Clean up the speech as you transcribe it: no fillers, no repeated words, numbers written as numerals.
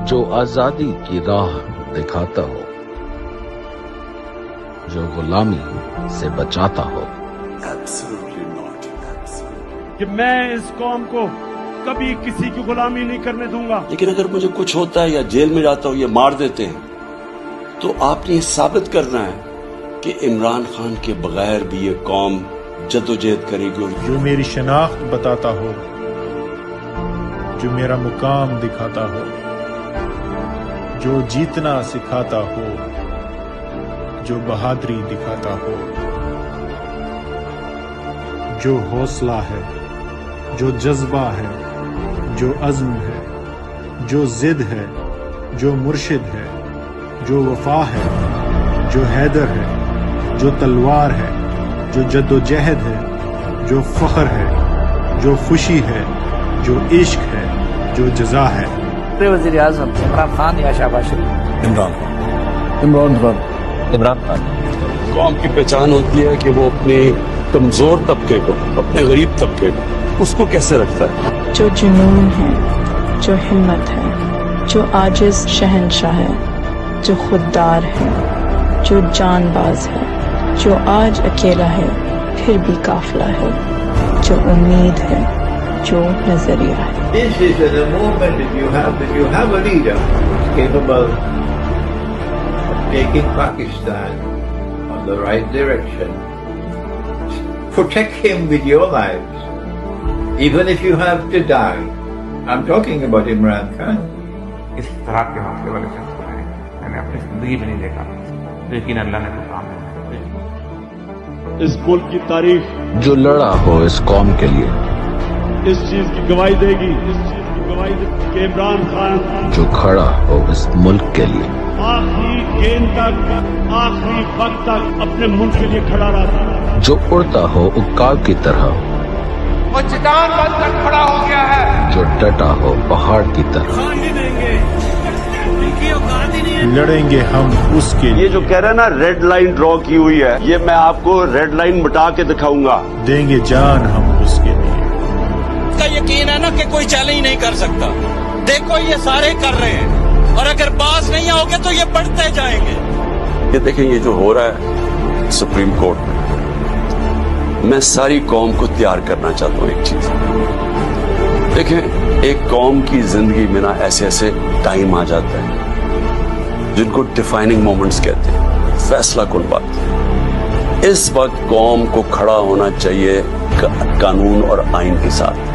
जो आजादी की राह दिखाता हो, जो गुलामी से बचाता हो। Absolutely not. Absolutely. कि मैं इस कौम को कभी किसी की गुलामी नहीं करने दूंगा। लेकिन अगर मुझे कुछ होता है या जेल में जाता हूं या मार देते हैं, तो आपने ये साबित करना है कि इमरान खान के बगैर भी ये कौम जद्दोजहद करेगी। जो मेरी शनाख्त बताता हो, जो मेरा मुकाम दिखाता हो, जो जीतना सिखाता हो, जो बहादुरी दिखाता हो, जो हौसला है, जो जज्बा है, जो अज़्म है, जो जिद है, जो मुर्शिद है, जो वफा है, जो हैदर है, जो तलवार है, जो जद्दोजहद है, जो फख्र है, जो खुशी है, जो इश्क है, जो जज़ा है। वज़ीर आज़म इमरान खान या शहबाज शरीफ? इमरान खान। कौम की पहचान होती है कि वो अपने कमजोर तबके को, अपने गरीब तबके को, उसको कैसे रखता है। जो जुनून है, जो हिम्मत है, जो आजिज शहंशाह है, जो खुददार है, जो जानबाज है, जो आज अकेला है फिर भी काफिला है, जो उम्मीद है, जो नजरिया है। This is the moment that you have a leader capable of taking Pakistan on the right direction. Protect him with your lives, even if you have to die. I'm talking about Imran Khan. इस तरह के हौसले वाले शख्स को मैंने अपनी जिंदगी में नहीं देखा, लेकिन अल्लाह ने तो काम किया। इस मुल्क की तारीख जो लड़ा हो इस कौम के लिए, इस चीज की गवाही देगी, कि इमरान खान जो खड़ा हो इस मुल्क के लिए, आखिरी गेंद तक, आखिरी वक्त तक अपने मुल्क के लिए खड़ा रहा, जो उड़ता हो उक्काब की तरह, वो चितान बनकर खड़ा हो गया है, जो डटा हो पहाड़ की तरह। लड़ेंगे हम उसके लिए। ये जो कह रहा है ना रेड लाइन ड्रॉ की हुई है, ये मैं आपको रेड लाइन मिटा के दिखाऊंगा। देंगे जान हम उसके लिए। का यकीन है ना कि कोई चैलेंज नहीं कर सकता। देखो ये सारे कर रहे हैं, और अगर पास नहीं आओगे तो ये बढ़ते जाएंगे। ये देखें, ये जो हो रहा है सुप्रीम कोर्ट में, मैं सारी कौम को तैयार करना चाहता हूँ एक चीज। देखें, एक कौम की जिंदगी में ना ऐसे ऐसे टाइम आ जाता है जिनको डिफाइनिंग मोमेंट्स कहते हैं, फैसला कुन बात। इस वक्त कौम को खड़ा होना चाहिए कानून और आइन के साथ।